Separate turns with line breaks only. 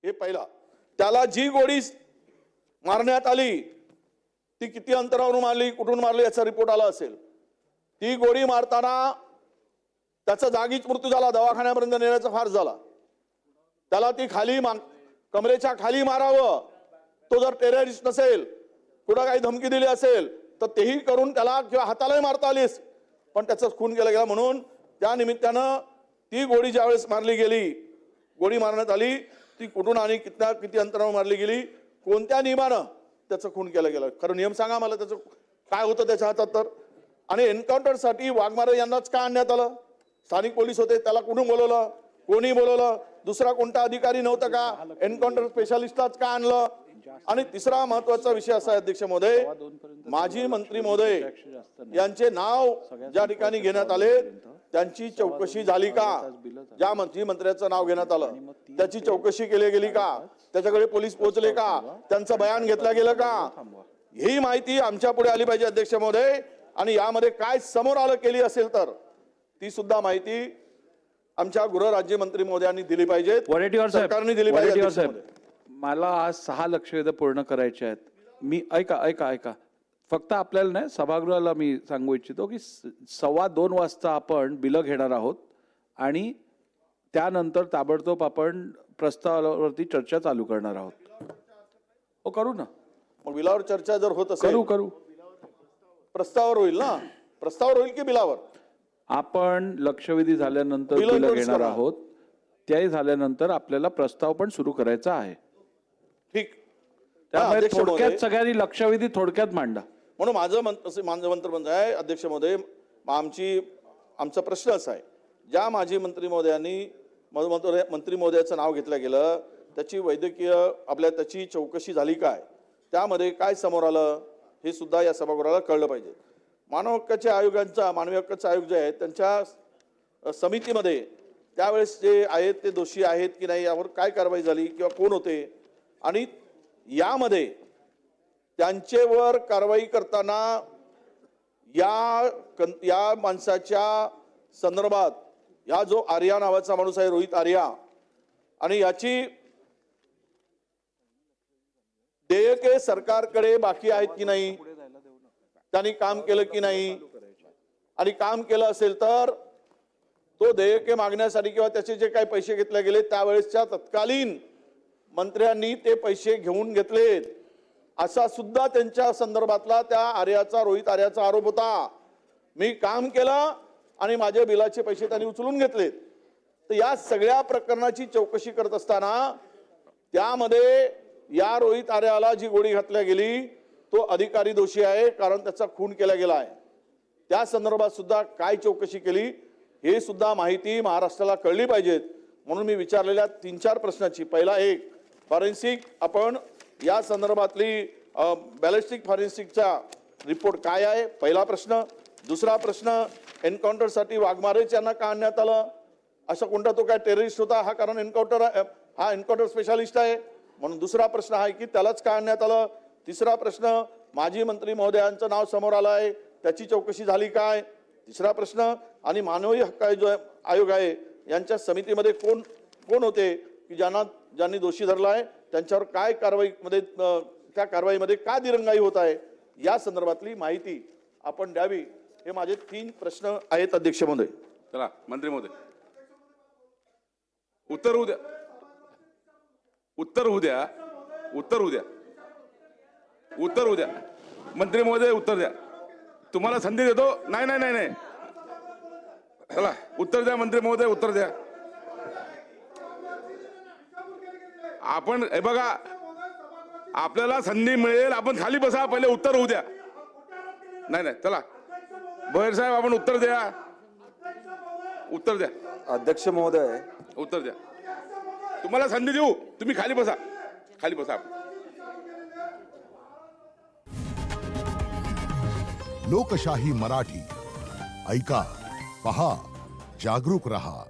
हे पहिला. त्याला जी गोळी मारण्यात आली ती किती अंतरावरून मारली, कुठून मारली याचा रिपोर्ट आला असेल. ती गोळी मारताना त्याचा जागीच मृत्यू झाला, दवाखान्यापर्यंत नेण्याचा फार झाला. त्याला ती खाली कमरेच्या खाली मारावं. तो जर टेररिस्ट नसेल, कुठं काही धमकी दिली असेल तर तेही करून त्याला किंवा हातालाही मारता आलीस, पण त्याचा खून केला गेला. म्हणून त्या निमित्तानं ती गोळी ज्यावेळेस मारली गेली, गोळी मारण्यात आली, ती कुठून आणि किती अंतरावर मारली गेली, कोणत्या नियमानं त्याचा खून केला गेला, खरं नियम सांगा मला, त्याचं काय होतं त्याच्या हातात तर. आणि एन्काउंटरसाठी वाघमारे यांनाच का आणण्यात आलं? स्थानिक पोलीस होते, त्याला कुठून बोलवलं, कोणी बोलवलं, दुसरा कोणता अधिकारी नव्हता का? एन्काउंटर स्पेशालिस्टलाच का आणलं? आणि तिसरा महत्वाचा विषय असा आहे अध्यक्ष महोदय, माजी मंत्री महोदय यांचे नाव ज्या ठिकाणी घेण्यात आले त्यांची चौकशी झाली का? ज्या मंत्र्याचं नाव घेण्यात आलं त्याची चौकशी केली गेली का? त्याच्याकडे पोलीस पोहोचले का? त्यांचं बयान घेतलं गेलं का? ही माहिती आमच्या पुढे आली पाहिजे अध्यक्ष महोदय. आणि यामध्ये काय समोर आलं केली असेल तर ती सुद्धा माहिती आमच्या गृहराज्यमंत्री महोदयांनी दिली पाहिजे, सरकारने दिली पाहिजे.
मला आज 6 लक्षवेध पूर्ण करायचे आहेत. मी ऐका फक्त आपल्याला नाही, सभागृहाला मी सांगू इच्छितो की 2:15 वाजता आपण बिलं घेणार आहोत आणि त्यानंतर ताबडतोब आपण प्रस्तावावरती चर्चा चालू करणार आहोत. हो करू ना.
मग बिलावर चर्चा जर होत असेल
करू
प्रस्तावावर होईल ना? प्रस्तावावर होईल की बिलावर?
आपण लक्षवेधी झाल्यानंतर बिलं घेणार आहोत, त्याही झाल्यानंतर आपल्याला प्रस्ताव पण सुरू करायचा आहे.
ठीक.
त्यामुळे थोडक्यात सगळ्यांनी लक्षवेधी थोडक्यात मांडा.
म्हणून माझं मंत्र आहे अध्यक्ष महोदय, आमचा प्रश्न असा आहे, ज्या माजी मंत्री महोदयांनी मंत्री महोदयाचं नाव घेतलं गेलं त्याची वैद्यकीय त्याची चौकशी झाली काय, त्यामध्ये काय समोर आलं हे सुद्धा या सभागृहाला कळलं पाहिजे. मानवी हक्काच्या आयोग जे आहेत त्यांच्या समितीमध्ये त्यावेळेस जे आहेत ते दोषी आहेत की नाही यावर काय कारवाई झाली किंवा कोण होते, आणि यामध्ये त्यांच्यावर कारवाई करताना या माणसाच्या संदर्भात या जो आर्या नावाचा माणूस आहे, रोहित आर्या, आणि याची देयके सरकारकडे बाकी आहेत की नाही, त्यांनी काम केलं की नाही, आणि काम केलं असेल तर तो देयके मागण्यासाठी किंवा त्याचे जे काही पैसे घेतले गेले त्यावेळेसच्या तत्कालीन मंत्र्यांनी ते पैसे घेऊन घेतलेत असा सुद्धा त्यांच्या संदर्भातला त्या आर्याचा, रोहित आर्याचा आरोप होता. मी काम केलं आणि माझे बिलाचे पैसे त्यांनी उचलून घेतलेत. तर या सगळ्या प्रकरणाची चौकशी करत असताना त्यामध्ये या रोहित आर्याला जी गोळी घातल्या गेली तो अधिकारी दोषी आहे, कारण त्याचा खून केला गेला आहे. त्या संदर्भात सुद्धा काय चौकशी केली हे सुद्धा माहिती महाराष्ट्राला कळली पाहिजेत. म्हणून मी विचारलेल्या 3-4 प्रश्नाची, पहिला एक, फॉरेन्सिक आपण या संदर्भातली बॅलिस्टिक फॉरेन्सिकचा रिपोर्ट काय आहे, पहिला प्रश्न. दुसरा प्रश्न, एन्काउंटरसाठी वाघमारेच यांना का आणण्यात आलं? असा कोणता तो काय टेररिस्ट होता हा? कारण हा एन्काउंटर स्पेशालिस्ट आहे म्हणून दुसरा प्रश्न आहे की त्यालाच का आणण्यात आलं? तिसरा प्रश्न, माजी मंत्री महोदयांचं नाव समोर आलं आहे त्याची चौकशी झाली काय? तिसरा प्रश्न, आणि मानवी हक्क आयोग आहे यांच्या समितीमध्ये कोण होते की ज्यांनी दोषी धरला आहे, त्यांच्यावर काय कारवाईमध्ये, त्या कारवाईमध्ये काय दिरंगाई होत आहे, या संदर्भातली माहिती आपण द्यावी. हे माझे 3 प्रश्न आहेत अध्यक्ष महोदय.
चला मंत्री महोदय उत्तर होऊ द्या. मंत्री महोदय उत्तर द्या. तुम्हाला संधी देतो. नाही. चला उत्तर द्या मंत्री महोदय, उत्तर द्या. आपण हे बघा, आपल्याला संधी मिळेल, आपण खाली बसा, पहिले उत्तर होऊ द्या. नाही चला भोयर साहेब आपण उत्तर द्या.
अध्यक्ष महोदय
उत्तर द्या. तुम्हाला संधी देऊ, तुम्ही खाली बसा.
लोकशाही मराठी ऐका, पहा, जागरूक रहा.